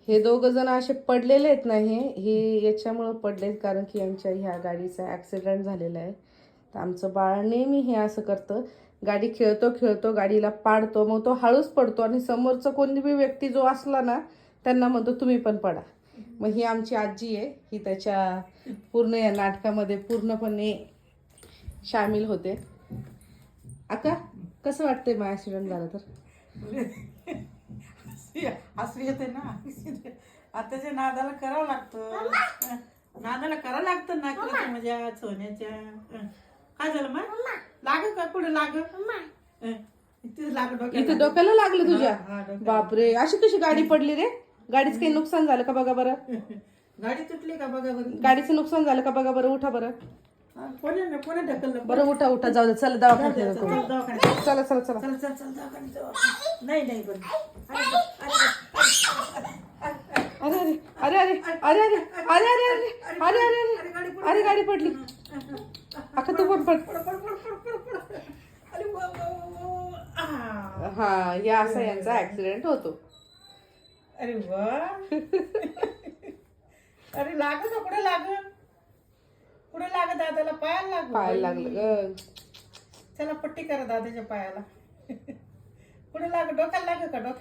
हे दोघं जण असे पडलेले आहेत ना, हे याच्यामुळं पडलेत कारण की यांच्या ह्या गाडीचा ॲक्सिडेंट झालेला आहे. तर आमचं बाळ नेहमी हे असं करतं, गाडी खेळतो गाडीला पाडतो, मग तो हळूच पडतो आणि समोरचं कोणी बी व्यक्ती जो असला ना त्यांना म्हणतो तुम्ही पण पडा. मग ही आमची आजी आहे, ही त्याच्या पूर्ण या नाटकामध्ये पूर्णपणे सामील होते. आता कसं वाटतंय मग ॲक्सिडेंट झाला तर? हसू येते ना. आताच्या नादाला करावं लागतं, नादाला करावं लागतं ना. माझ्या सोन्याच्या काय झालं मग? लाग का कुठे लाग? इथं डोक्याला लागलं तुझ्या? बापरे, अशी कशी गाडी पडली रे? गाडीचं काही नुकसान झालं का बघा बरं? गाडी तुटली का बघा बरं? गाडीचं नुकसान झालं का बघा बरं? उठा बरं. कोणी ढकललं बरं उठा जाऊ दे. चला दवाखान्यात चला चला चला. चल चल चल दवाखान्यात जाऊ. नाही नाही पण अरे अरे अरे अरे अरे अरे अरे अरे अरे अरे अरे अरे गाडी पडली. अख्खा तू पण पड. हा, या असा यांचा ऍक्सिडेंट होतो. अरे वा. अरे लाग ना, कुठे लाग? कुठे लाग? दादाला पायाला लाग. पायाला लागलं ग. चला पट्टी करा दादाच्या पायाला. कुठे लाग? डोक्याला लाग का? डोक्याला